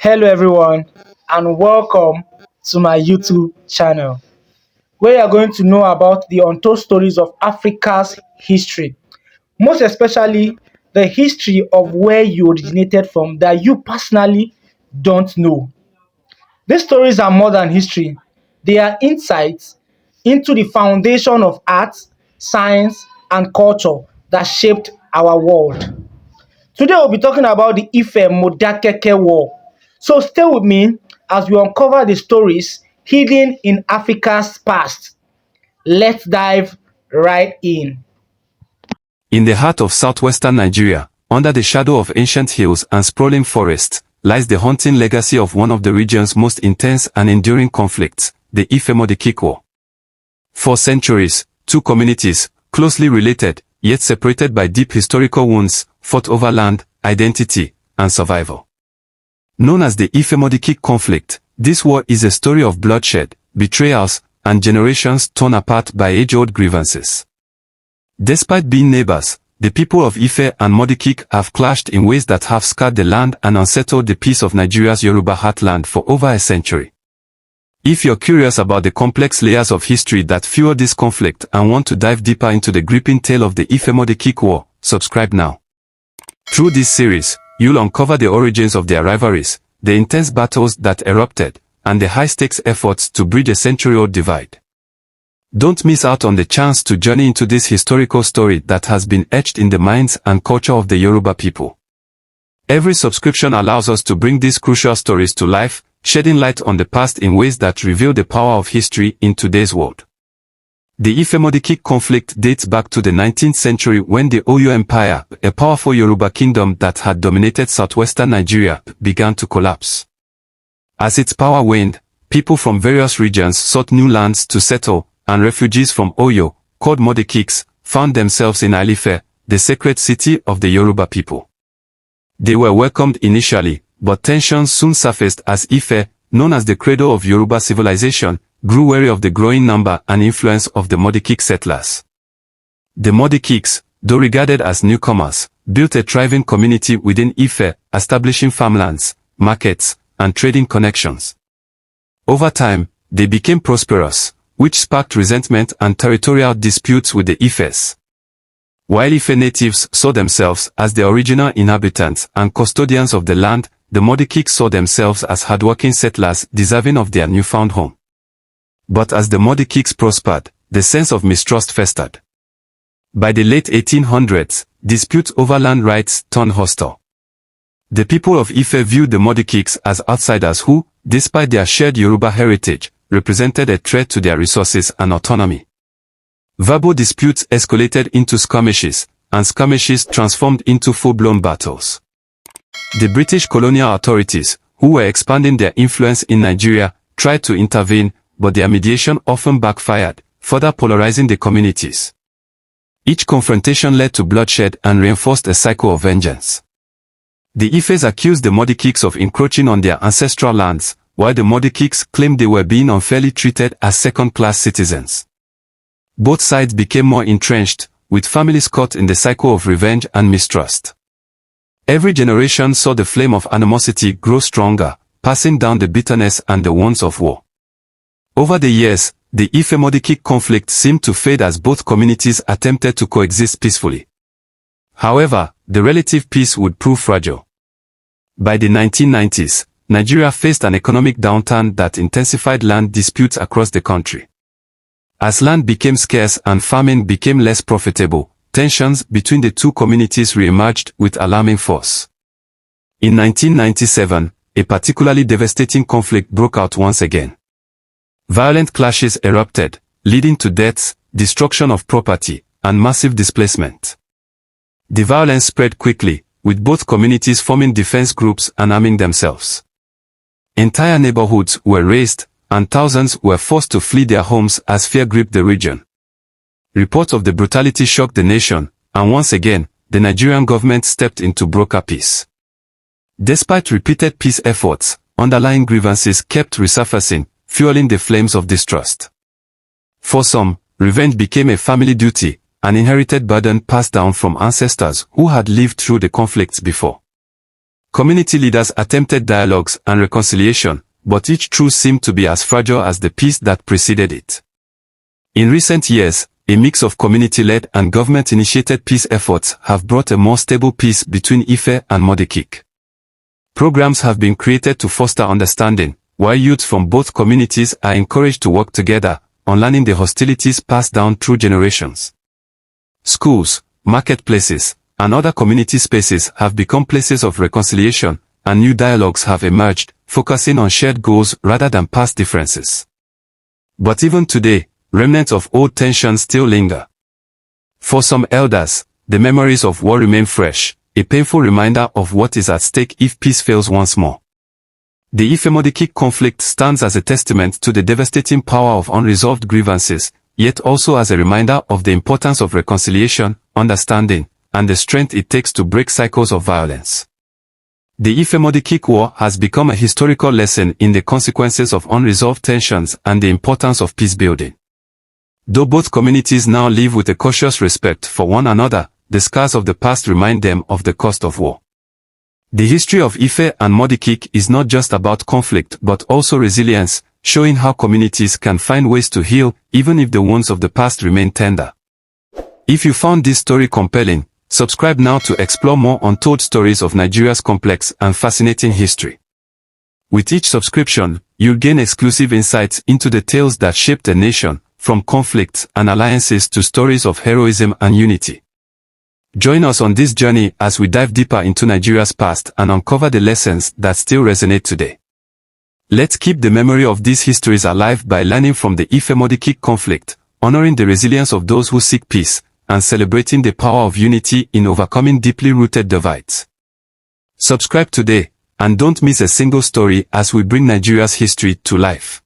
Hello everyone and welcome to my YouTube channel where you are going to know about the untold stories of Africa's history, most especially the history of where you originated from that you personally don't know. These stories are more than history, they are insights into the foundation of art, science, and culture that shaped our world. Today we'll be talking about the Ife-Modakeke War. So stay with me as we uncover the stories hidden in Africa's past. Let's dive right in. In the heart of southwestern Nigeria, under the shadow of ancient hills and sprawling forests, lies the haunting legacy of one of the region's most intense and enduring conflicts, the Ife-Modakeke War. For centuries, two communities, closely related, yet separated by deep historical wounds, fought over land, identity, and survival. Known as the Ife-Modakeke conflict, this war is a story of bloodshed, betrayals, and generations torn apart by age-old grievances. Despite being neighbors, the people of Ife and Modakeke have clashed in ways that have scarred the land and unsettled the peace of Nigeria's Yoruba heartland for over a century. If you're curious about the complex layers of history that fuel this conflict and want to dive deeper into the gripping tale of the Ife-Modakeke War, subscribe now. Through this series, you'll uncover the origins of their rivalries, the intense battles that erupted, and the high-stakes efforts to bridge a century-old divide. Don't miss out on the chance to journey into this historical story that has been etched in the minds and culture of the Yoruba people. Every subscription allows us to bring these crucial stories to life, shedding light on the past in ways that reveal the power of history in today's world. The Ife-Modakeke conflict dates back to the 19th century when the Oyo Empire, a powerful Yoruba kingdom that had dominated southwestern Nigeria, began to collapse. As its power waned, people from various regions sought new lands to settle, and refugees from Oyo, called Modakekes, found themselves in Ife, the sacred city of the Yoruba people. They were welcomed initially, but tensions soon surfaced as Ife, known as the cradle of Yoruba civilization, grew wary of the growing number and influence of the Modakeke settlers. The Modakekes, though regarded as newcomers, built a thriving community within Ife, establishing farmlands, markets, and trading connections. Over time, they became prosperous, which sparked resentment and territorial disputes with the Ifes. While Ife natives saw themselves as the original inhabitants and custodians of the land, the Modakekes saw themselves as hardworking settlers deserving of their newfound home. But as the Modakekes prospered, the sense of mistrust festered. By the late 1800s, disputes over land rights turned hostile. The people of Ife viewed the Modakekes as outsiders who, despite their shared Yoruba heritage, represented a threat to their resources and autonomy. Verbal disputes escalated into skirmishes, and skirmishes transformed into full-blown battles. The British colonial authorities, who were expanding their influence in Nigeria, tried to intervene, but their mediation often backfired, further polarizing the communities. Each confrontation led to bloodshed and reinforced a cycle of vengeance. The Ifes accused the Modakekes of encroaching on their ancestral lands, while the Modakekes claimed they were being unfairly treated as second-class citizens. Both sides became more entrenched, with families caught in the cycle of revenge and mistrust. Every generation saw the flame of animosity grow stronger, passing down the bitterness and the wounds of war. Over the years, the Ife-Modakeke conflict seemed to fade as both communities attempted to coexist peacefully. However, the relative peace would prove fragile. By the 1990s, Nigeria faced an economic downturn that intensified land disputes across the country. As land became scarce and farming became less profitable, tensions between the two communities re-emerged with alarming force. In 1997, a particularly devastating conflict broke out once again. Violent clashes erupted, leading to deaths, destruction of property, and massive displacement. The violence spread quickly, with both communities forming defense groups and arming themselves. Entire neighborhoods were razed, and thousands were forced to flee their homes as fear gripped the region. Reports of the brutality shocked the nation, and once again, the Nigerian government stepped in to broker peace. Despite repeated peace efforts, underlying grievances kept resurfacing, fueling the flames of distrust. For some, revenge became a family duty, an inherited burden passed down from ancestors who had lived through the conflicts before. Community leaders attempted dialogues and reconciliation, but each truce seemed to be as fragile as the peace that preceded it. In recent years, a mix of community-led and government-initiated peace efforts have brought a more stable peace between Ife and Modakeke. Programs have been created to foster understanding, while youths from both communities are encouraged to work together, unlearning the hostilities passed down through generations. Schools, marketplaces, and other community spaces have become places of reconciliation, and new dialogues have emerged, focusing on shared goals rather than past differences. But even today, remnants of old tensions still linger. For some elders, the memories of war remain fresh, a painful reminder of what is at stake if peace fails once more. The Ife-Modakeke conflict stands as a testament to the devastating power of unresolved grievances, yet also as a reminder of the importance of reconciliation, understanding, and the strength it takes to break cycles of violence. The Ife-Modakeke War has become a historical lesson in the consequences of unresolved tensions and the importance of peacebuilding. Though both communities now live with a cautious respect for one another, the scars of the past remind them of the cost of war. The history of Ife and Modakeke is not just about conflict but also resilience, showing how communities can find ways to heal even if the wounds of the past remain tender. If you found this story compelling, subscribe now to explore more untold stories of Nigeria's complex and fascinating history. With each subscription, you'll gain exclusive insights into the tales that shaped a nation, from conflicts and alliances to stories of heroism and unity. Join us on this journey as we dive deeper into Nigeria's past and uncover the lessons that still resonate today. Let's keep the memory of these histories alive by learning from the Ife-Modakeke conflict, honoring the resilience of those who seek peace, and celebrating the power of unity in overcoming deeply rooted divides. Subscribe today, and don't miss a single story as we bring Nigeria's history to life.